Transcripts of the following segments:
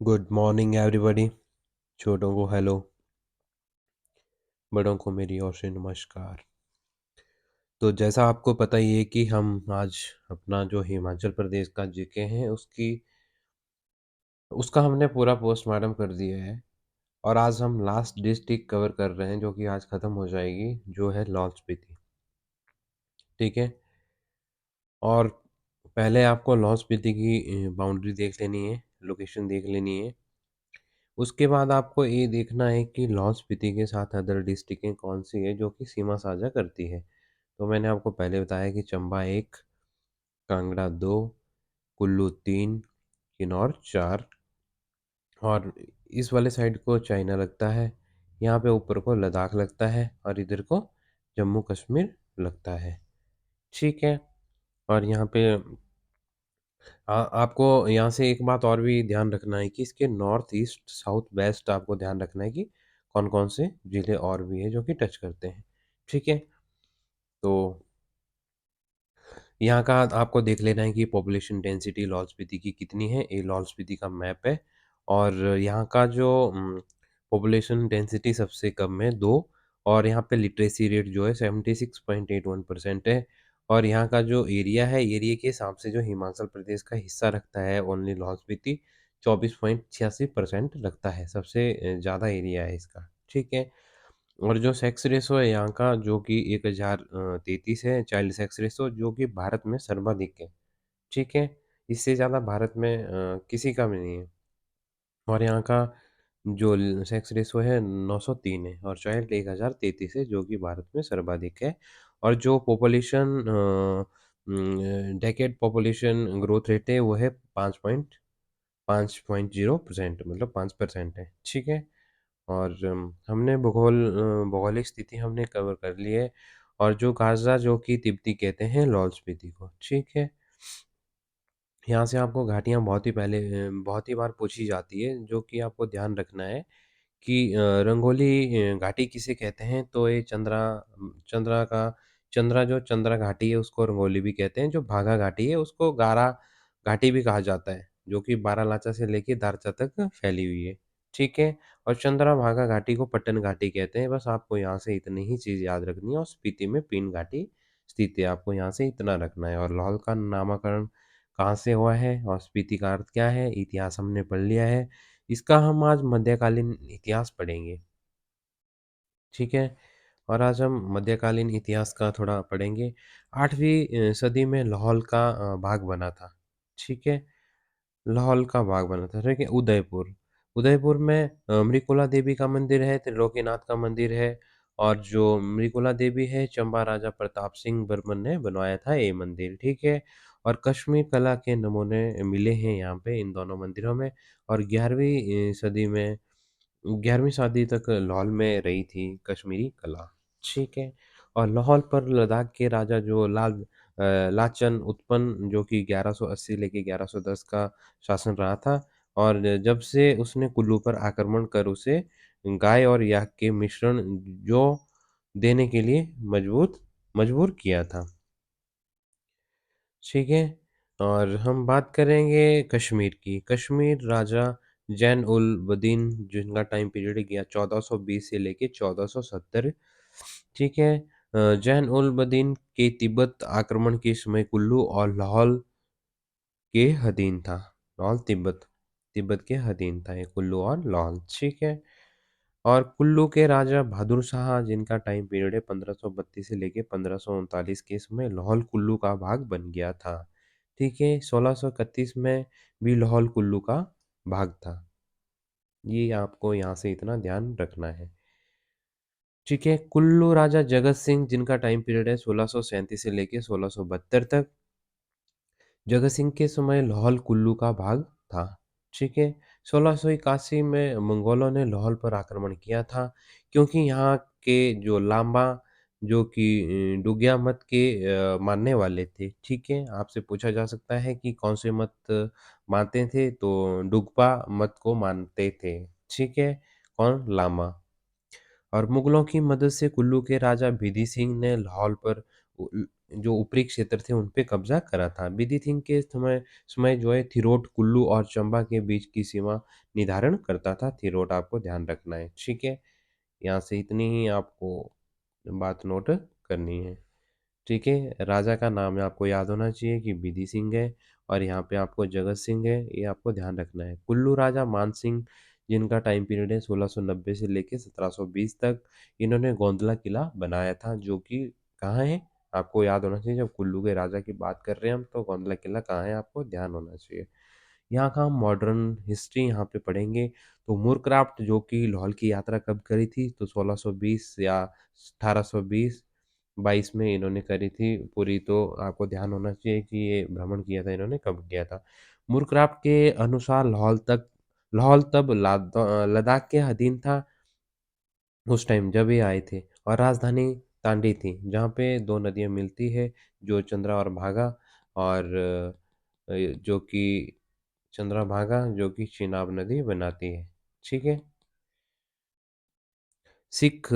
Good morning everybody. छोटों को hello, बड़ों को मेरी ओर से नमस्कार। तो जैसा आपको पता ही है कि हम आज अपना जो हिमाचल प्रदेश का जीके हैं उसका हमने पूरा पोस्टमार्टम कर दिया है। और आज हम लास्ट डिस्ट्रिक्ट कवर कर रहे हैं जो कि आज ख़त्म हो जाएगी, जो है लाहौल स्पीति। ठीक है। और पहले आपको लाहौल स्पीति की बाउंड्री देख लेनी है, लोकेशन देख लेनी है। उसके बाद आपको ये देखना है कि लाहौल स्पीति के साथ अदर डिस्ट्रिक्टें कौन सी है जो कि सीमा साझा करती है। तो मैंने आपको पहले बताया कि चंबा 1, कांगड़ा 2, कुल्लू 3, किन्नौर 4, और इस वाले साइड को चाइना लगता है। यहाँ पे ऊपर को लद्दाख लगता है और इधर को जम्मू कश्मीर लगता है। ठीक है। और यहाँ पे आपको यहाँ से एक बात और भी ध्यान रखना है कि इसके नॉर्थ ईस्ट साउथ वेस्ट आपको ध्यान रखना है कि कौन कौन से जिले और भी है जो कि टच करते हैं। ठीक है। तो यहाँ का आपको देख लेना है कि पॉपुलेशन डेंसिटी लाहौल स्पीति की कितनी है। ये लाहौल स्पीति का मैप है। और यहाँ का जो पॉपुलेशन डेंसिटी सबसे कम है 2। और यहाँ पे लिटरेसी रेट जो है 76.81% है। और यहाँ का जो एरिया है, एरिया के हिसाब से जो हिमाचल प्रदेश का हिस्सा रखता है ओनली लाहौल स्पीति 24.86% रखता है। सबसे ज़्यादा एरिया है इसका। ठीक है। और जो सेक्स रेशो है यहाँ का, जो कि 1033 है, चाइल्ड सेक्स रेशो, जो कि भारत में सर्वाधिक है। ठीक है। इससे ज़्यादा भारत में किसी का भी नहीं है। और यहाँ का जो सेक्स रेशो है 903 है, और चाइल्ड 1033 है, जो कि भारत में सर्वाधिक है। और जो population decade population growth rate है वो है 5.0%, मतलब 5% है। ठीक है। और हमने भौगोलिक स्थिति हमने कवर कर ली है। और जो गाज़ा, जो कि तिब्बती कहते हैं लाहौल स्पीति को। ठीक है। यहाँ से आपको घाटियाँ बहुत ही बार पूछी जाती है, जो कि आपको ध्यान रखना है कि रंगोली घाटी किसे कहते हैं। तो ये चंद्रा का चंद्रा जो चंद्रा घाटी है उसको रंगोली भी कहते हैं। जो भागा घाटी है उसको गारा घाटी भी कहा जाता है, जो कि बारालाचा से लेके दारचा तक फैली हुई है। ठीक है। और चंद्रा भागा घाटी को पट्टन घाटी कहते हैं। बस आपको यहाँ से इतनी ही चीज़ याद रखनी है। और स्पीति में पीन घाटी स्थित है, आपको यहाँ से इतना रखना है। और लाहौल का नामकरण कहाँ से हुआ है और स्पीति का अर्थ क्या है, इतिहास हमने पढ़ लिया है। इसका हम आज मध्यकालीन इतिहास पढ़ेंगे। ठीक है। और आज हम मध्यकालीन इतिहास का थोड़ा पढ़ेंगे। 8वीं सदी में लाहौल का भाग बना था। ठीक है। लाहौल का भाग बना था। ठीक है। उदयपुर उदयपुर में मृकुला देवी का मंदिर है, त्रिलोकीनाथ का मंदिर है। और जो मृकुला देवी है, चंबा राजा प्रताप सिंह बर्मन ने बनवाया था ये मंदिर। ठीक है। और कश्मीर कला के नमूने मिले हैं यहाँ पे इन दोनों मंदिरों में। और 11वीं सदी तक लाहौल में रही थी कश्मीरी कला। ठीक है। और लाहौल पर लद्दाख के राजा जो लाचन उत्पन्न, जो कि 1180 लेके 1110 का शासन रहा था। और जब से उसने कुल्लू पर आक्रमण कर उसे गाय और याक के मिश्रण जो देने के लिए मजबूर किया था। ठीक है। और हम बात करेंगे कश्मीर की। कश्मीर राजा जैन उल बदीन, जिनका टाइम पीरियड गया 1420 से लेके 1470। ठीक है। जैन उल बदीन के तिब्बत आक्रमण के समय कुल्लू और लाहौल के अधीन था। लाहौल तिब्बत तिब्बत के अधीन था ये कुल्लू और लाहौल। ठीक है। और कुल्लू के राजा बहादुर शाह, जिनका टाइम पीरियड है 1532 से लेके 1539 के, समय लाहौल कुल्लू का भाग बन गया था। ठीक है। 1631 में भी लाहौल कुल्लू का भाग था। ये आपको यहाँ से इतना ध्यान रखना है। ठीक है। कुल्लू राजा जगत सिंह, जिनका टाइम पीरियड है 1637 से लेके 1672 तक। जगत सिंह के समय लाहौल कुल्लू का भाग था। ठीक है। 1681 में मंगोलों ने लाहौल पर आक्रमण किया था, क्योंकि यहाँ के जो लांबा, जो कि डुगिया मत के मानने वाले थे। ठीक है। आपसे पूछा जा सकता है कि कौन से मत मानते थे, तो डुगपा मत को मानते थे। ठीक है। कौन? लामा। और मुगलों की मदद से कुल्लू के राजा बिधि सिंह ने लाहौल पर जो ऊपरी क्षेत्र थे उन पे कब्जा करा था। बिधि सिंह के समय समय जो है थिरोट, कुल्लू और चंबा के बीच की सीमा निर्धारण करता था। थिरोट आपको ध्यान रखना है, ठीक है? यहाँ से इतनी ही आपको बात नोट करनी है। ठीक है, राजा का नाम आपको याद होना चाहिए कि बिधि सिंह है और यहाँ पे आपको जगत सिंह है, ये आपको ध्यान रखना है। कुल्लू राजा मान सिंह, जिनका टाइम पीरियड है 1690 से लेके 1720 तक, इन्होंने गोंदला किला बनाया था, जो कि कहाँ है आपको याद होना चाहिए। जब कुल्लू के राजा की बात कर रहे हैं हम, तो गोंदला किला कहाँ है आपको ध्यान होना चाहिए। यहाँ का हम मॉडर्न हिस्ट्री यहाँ पे पढ़ेंगे। तो मूरक्राफ्ट जो कि लाहौल की यात्रा कब करी थी, तो 1620 या 1820 22 में इन्होंने करी थी पूरी। तो आपको ध्यान होना चाहिए कि ये भ्रमण किया था इन्होंने कब किया था। मूरक्राफ्ट के अनुसार लाहौल तब लद्दाख के अधीन था उस टाइम जब ये आए थे, और राजधानी तांडी थी, जहाँ पे दो नदियाँ मिलती है, जो चंद्रा और भागा, और जो कि चंद्रभागा जो कि चिनाब नदी बनाती है। ठीक है। सिख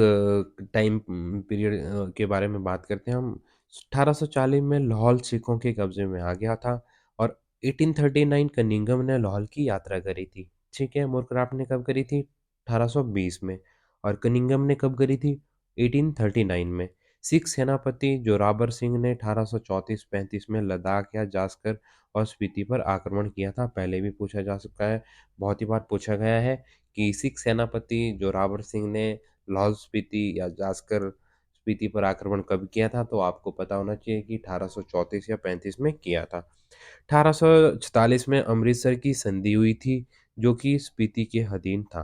टाइम पीरियड के बारे में बात करते हैं हम। 1840 में लाहौल सिखों के कब्जे में आ गया था, और 1839 कनिंघम ने लाहौल की यात्रा करी थी। ठीक है, मुरकराप ने कब करी थी? 1820 में। और कनिंघम ने कब करी थी? 1839 में। सिख सेनापति जोरावर सिंह ने 1834-35 में लद्दाख या जास्कर और स्पीति पर आक्रमण किया था। पहले भी पूछा जा सकता है, बहुत ही बार पूछा गया है कि सिख सेनापति जोरावर सिंह ने लाहौल स्पीति या जास्कर स्पीति पर आक्रमण कब किया था, तो आपको पता होना चाहिए कि 1834 या 35 में किया था। 1846 में अमृतसर की संधि हुई थी, जो कि स्पीति के अधीन था।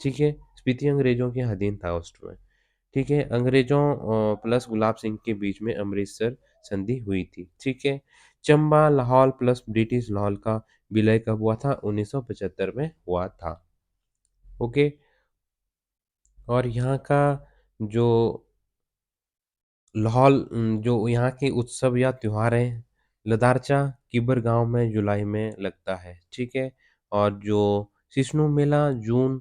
ठीक है, स्पीति अंग्रेजों के अधीन था उस समय। ठीक है, अंग्रेजों प्लस गुलाब सिंह के बीच में अमृतसर संधि हुई थी। ठीक है, चंबा लाहौल प्लस ब्रिटिश लाहौल का विलय कब हुआ था? 1975 में हुआ था। ओके। और यहाँ का जो लाहौल जो यहाँ के उत्सव या त्योहार हैं, लदारचा किबर गांव में जुलाई में लगता है। ठीक है, और जो सिस्नु मेला जून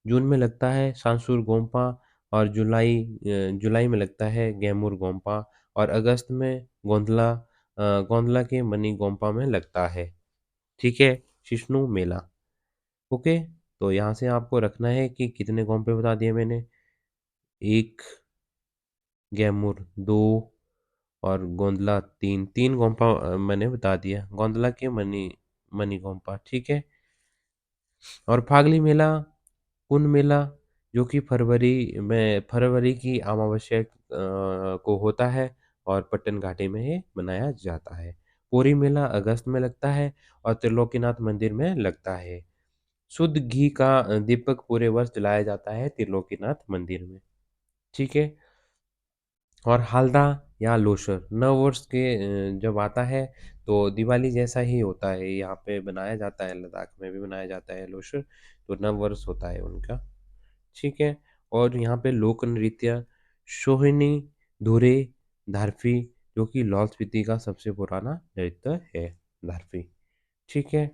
जून में लगता है सांसुर गोम्पा, और जुलाई में लगता है गैमूर गोम्पा, और अगस्त में गोंदला के मनी गोम्पा में लगता है। ठीक है, सिस्नु मेला। ओके। तो यहाँ से आपको रखना है कि कितने गोम्पे बता दिए मैंने? एक, गैमूर दो, और गोंदला तीन। तीन गोम्पा मैंने बता दिया, गोंदला के मनी मनी गोम्पा। ठीक है। और फागली मेला, कुन मेला, जो कि फरवरी की अमावस्या को होता है, और पट्टन घाटी में ये मनाया जाता है। पोरी मेला अगस्त में लगता है, और त्रिलोकीनाथ मंदिर में लगता है। शुद्ध घी का दीपक पूरे वर्ष जलाया जाता है त्रिलोकीनाथ मंदिर में। ठीक है। और हालदा या लोसर नववर्ष के जब आता है, तो दिवाली जैसा ही होता है, यहाँ पे बनाया जाता है, लद्दाख में भी बनाया जाता है लोसर। तो नववर्ष होता है उनका। ठीक है। और यहाँ पे लोक नृत्य सोहिनी, धुरे, धारफी, जो कि लाहौल स्पीति का सबसे पुराना नृत्य है, धारफी। ठीक है।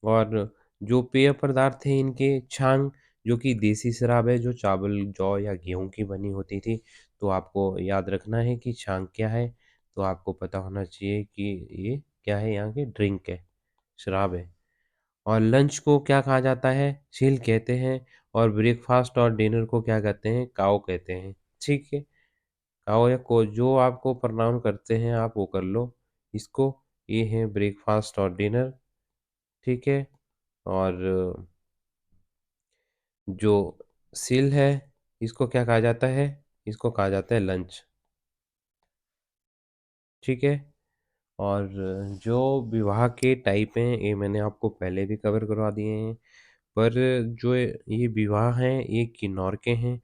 और जो पेय पदार्थ है इनके, छांग, जो कि देसी शराब है, जो चावल जौ या गेहूं की बनी होती थी। तो आपको याद रखना है कि छांग क्या है। तो आपको पता होना चाहिए कि ये क्या है, यहाँ की ड्रिंक है, शराब है। और लंच को क्या कहा जाता है? शील कहते हैं। और ब्रेकफास्ट और डिनर को क्या कहते हैं? काओ कहते हैं। ठीक है, काओ या को, जो आपको प्रनाउन करते हैं आप वो कर लो इसको। ये है ब्रेकफास्ट और डिनर। ठीक है। और जो सील है, इसको क्या कहा जाता है? इसको कहा जाता है लंच। ठीक है। और जो विवाह के टाइप हैं, ये मैंने आपको पहले भी कवर करवा दिए हैं। पर जो ये विवाह हैं, ये किन्नौर के हैं,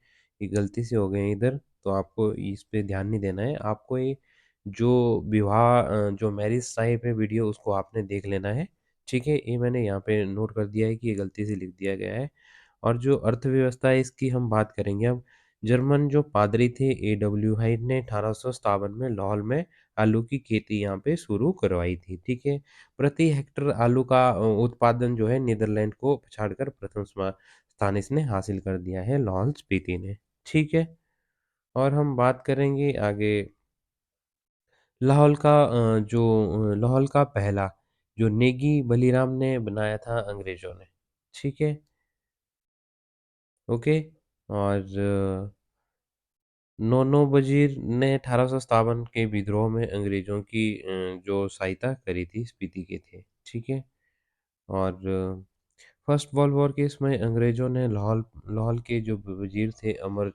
ये गलती से हो गए हैं इधर। तो आपको इस पे ध्यान नहीं देना है, आपको ये जो विवाह जो मैरिज टाइप है वीडियो, उसको आपने देख लेना है। ठीक है, ये मैंने यहाँ पे नोट कर दिया है कि ये गलती से लिख दिया गया है। और जो अर्थव्यवस्था है इसकी हम बात करेंगे अब। जर्मन जो पादरी थे A.W. हाइट ने 1857 में लाहौल में आलू की खेती यहाँ पे शुरू करवाई थी। ठीक है, प्रति हेक्टर आलू का उत्पादन जो है नीदरलैंड को पछाड़कर प्रथम स्थान इसने हासिल कर दिया है, लाहौल स्पीति ने। ठीक है। और हम बात करेंगे आगे लाहौल का पहला जो नेगी वलीराम ने बनाया था अंग्रेज़ों ने, ठीक है? ओके? और नौनो वज़ीर ने 1857 के विद्रोह में अंग्रेज़ों की जो सहायता करी थी स्पीति के थे, ठीक है? और फर्स्ट वर्ल्ड वॉर के समय अंग्रेज़ों ने लाहौल लाहौल के जो वज़ीर थे अमीर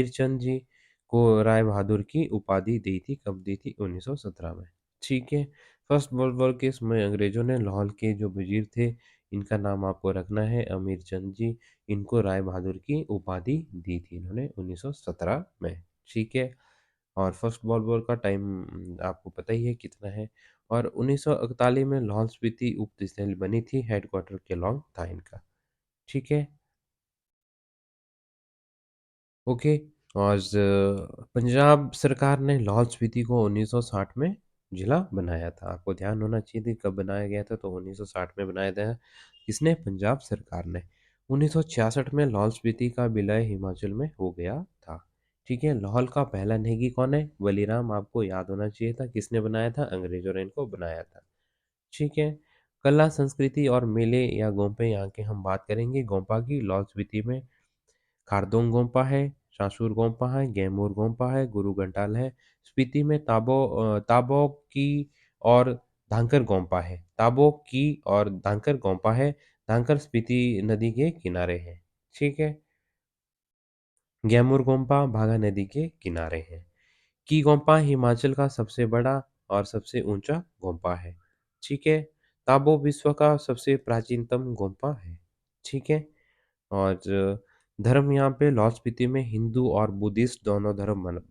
चंद जी को राय बहादुर की उपाधि दी थी, कब दी थी? 1917 में, ठीक है? फर्स्ट वर्ल्ड वॉर के समय अंग्रेज़ों ने लाहौल के जो वज़ीर थे, इनका नाम आपको रखना है अमीर चंद जी, इनको राय बहादुर की उपाधि दी थी इन्होंने 1917 में, ठीक है? और फर्स्ट वर्ल्ड वॉर का टाइम आपको पता ही है कितना है। और 1941 में लाहौल स्पीति उप तहसील बनी थी, हेडक्वार्टर केलॉन्ग था इनका, ठीक है? ओके। पंजाब सरकार ने लाहौल स्पीति को 1960 में जिला बनाया था। आपको ध्यान होना चाहिए कि कब बनाया गया था, तो 1960 में बनाया था। किसने? पंजाब सरकार ने। 1966 में लाहौल स्पीति का विलय हिमाचल में हो गया था। ठीक है? लाहौल का पहला नेगी कौन है? वलीराम, आपको याद होना चाहिए था। किसने बनाया था? अंग्रेजों ने इनको बनाया था। ठीक है? कला, संस्कृति और मेले या गोंपे यहाँ के हम बात करेंगे गोंपा की। लाहौल स्पीति में खारदोंग गोंपा है, शांसुर गोंपा है, गैमूर गोंपा है, गुरु घंटाल है। स्पीति में ताबो की और धांकर गोंपा है। ताबो की और धांकर गोंपा है। धांकर स्पीति नदी के किनारे है। ठीक है? गैमूर गोंपा भागा नदी के किनारे है। की गोंपा हिमाचल का सबसे बड़ा और सबसे ऊंचा गोंपा है। ठीक है? ताबो विश्व का सबसे प्राचीनतम गोंपा है। ठीक है? और धर्म यहाँ पे लाहौल स्पीति में हिंदू और बुद्धिस्ट दोनों धर्म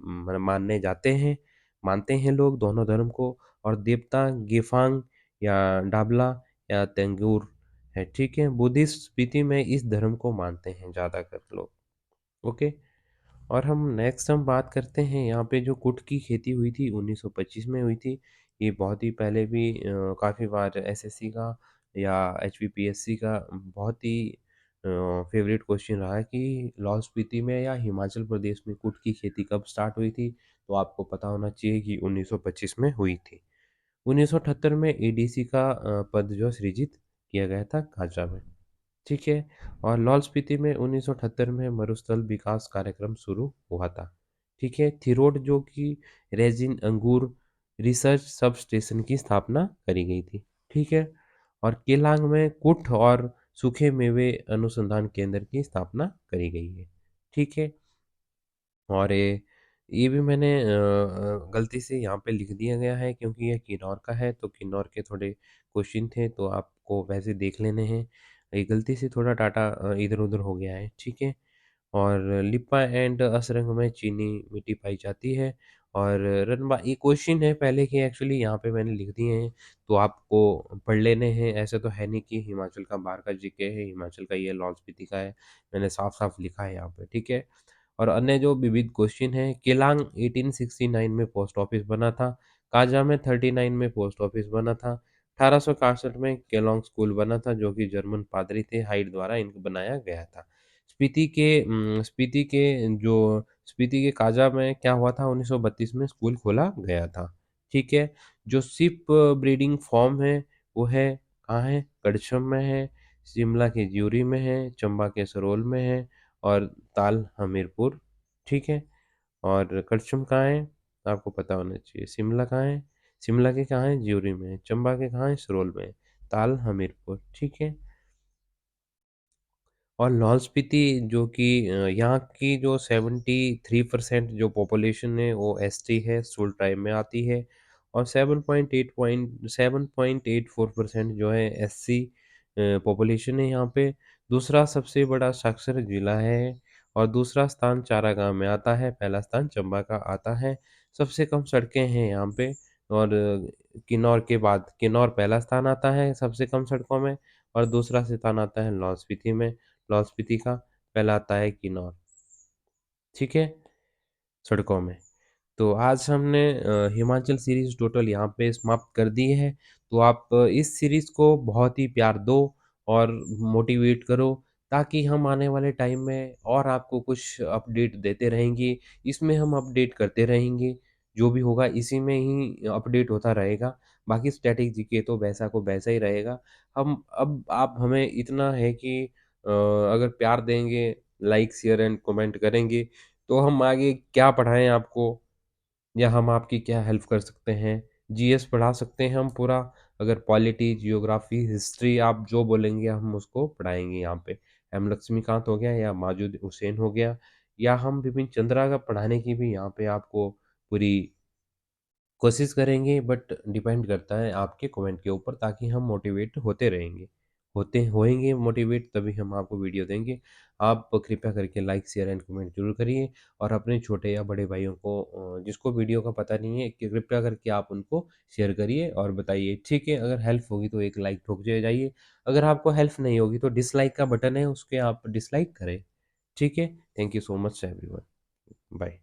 मानने जाते हैं, मानते हैं लोग दोनों धर्म को। और देवता गेफांग या डाबला या तेंगुर है, ठीक है? बुद्धिस्ट स्पीति में इस धर्म को मानते हैं ज़्यादातर लोग। ओके। और हम बात करते हैं यहाँ पे जो कुट की खेती हुई थी 1925 में हुई थी। ये बहुत ही पहले भी काफ़ी बार एसएससी का या एचपीपीएससी का बहुत ही फेवरेट क्वेश्चन रहा है कि लाहौल स्पीति में या हिमाचल प्रदेश में कुट की खेती कब स्टार्ट हुई थी। तो आपको पता होना चाहिए कि 1925 में हुई थी। 1978 में एडीसी का पद जो सृजित किया गया था काजा में। ठीक है? और लाहौल स्पीति में 1978 में मरुस्थल विकास कार्यक्रम शुरू हुआ था। ठीक है? थिरोट जो कि रेजिन अंगूर रिसर्च सब स्टेशन की स्थापना करी गई थी। ठीक है? और केलांग में कुट और सूखे मेवे अनुसंधान केंद्र की स्थापना करी गई है। ठीक है? और ये भी मैंने गलती से यहाँ पे लिख दिया गया है क्योंकि ये किन्नौर का है, तो किन्नौर के थोड़े क्वेश्चन थे, तो आपको वैसे देख लेने हैं। ये गलती से थोड़ा डाटा इधर-उधर हो गया है, ठीक है? और लिप्पा एंड असरंग में चीनी मिट्टी पाई जाती है। और रनबा ये क्वेश्चन है पहले के, एक्चुअली यहाँ पे मैंने लिख दिए हैं, तो आपको पढ़ लेने हैं। ऐसे तो है नहीं कि हिमाचल का बाहर का जीके है, हिमाचल का ये लाहौल स्पीति का है। मैंने साफ-साफ लिखा है यहाँ पे, ठीक है? और अन्य जो विविध क्वेश्चन है, केलांग 1869 में पोस्ट ऑफिस बना था। काजा में 39 में पोस्ट ऑफिस बना था। 1861 में केलॉन्ग स्कूल बना था जो कि जर्मन पादरी थे हाइड द्वारा इनको बनाया गया था। स्पीति के काजा में क्या हुआ था? 1932 में स्कूल खोला गया था। ठीक है? जो शिप ब्रीडिंग फॉर्म है वो है कहाँ है? कड़छम में है, शिमला के ज्यूरी में है, चंबा के सरोल में है और ताल हमीरपुर, ठीक है? और करछम कहाँ है? आपको पता होना चाहिए। शिमला कहाँ है? शिमला के कहाँ है? ज्यूरी में है। चंबा के कहाँ है? सरोल में है। ताल हमीरपुर, ठीक है? और लाहौल स्पीति जो कि यहाँ की जो 73% जो पॉपुलेशन है वो एसटी है, स्टूल ट्राइब में आती है। और 7.84% जो है एससी पॉपुलेशन है यहाँ पे। दूसरा सबसे बड़ा साक्षर जिला है और दूसरा स्थान चारागाँव में आता है, पहला स्थान चंबा का आता है। सबसे कम सड़कें हैं यहाँ पे। और किन्नौर के बाद किन्नौर पहला स्थान आता है सबसे कम सड़कों में। और दूसरा स्थान आता है लाहौल स्पीति में। लाहौल स्पीति का पहला आता है किन्नौर, ठीक है? सड़कों में। तो आज हमने हिमाचल सीरीज़ टोटल यहाँ पे समाप्त कर दी है। तो आप इस सीरीज़ को बहुत ही प्यार दो और मोटिवेट करो ताकि हम आने वाले टाइम में और आपको कुछ अपडेट देते रहेंगे। इसमें हम अपडेट करते रहेंगे। जो भी होगा इसी में ही अपडेट होता रहेगा। बाकी स्टैटिक जीके तो वैसा को वैसा ही रहेगा। हम अब आप हमें इतना है कि अगर प्यार देंगे, लाइक, शेयर एंड कमेंट करेंगे, तो हम आगे क्या पढ़ाएँ आपको या हम आपकी क्या हेल्प कर सकते हैं? जीएस पढ़ा सकते हैं हम पूरा, अगर पॉलिटी, जियोग्राफी, हिस्ट्री आप जो बोलेंगे हम उसको पढ़ाएँगे यहाँ पे। एम लक्ष्मीकांत हो गया या माजूद हुसैन हो गया या हम बिपिन चंद्रा का पढ़ाने की भी यहाँ पे आपको पूरी कोशिश करेंगे, बट डिपेंड करता है आपके कमेंट के ऊपर, ताकि हम मोटिवेट होते रहेंगे। होते होएँगे मोटिवेट तभी हम आपको वीडियो देंगे। आप कृपया करके लाइक, शेयर एंड कमेंट ज़रूर करिए और अपने छोटे या बड़े भाइयों को जिसको वीडियो का पता नहीं है कि कृपया करके आप उनको शेयर करिए और बताइए, ठीक है? अगर हेल्प होगी तो एक लाइक ठोक के जाइए। अगर आपको हेल्प नहीं होगी तो डिसलाइक का बटन है उसके आप डिसलाइक करें। ठीक है? Thank you so much everyone. Bye.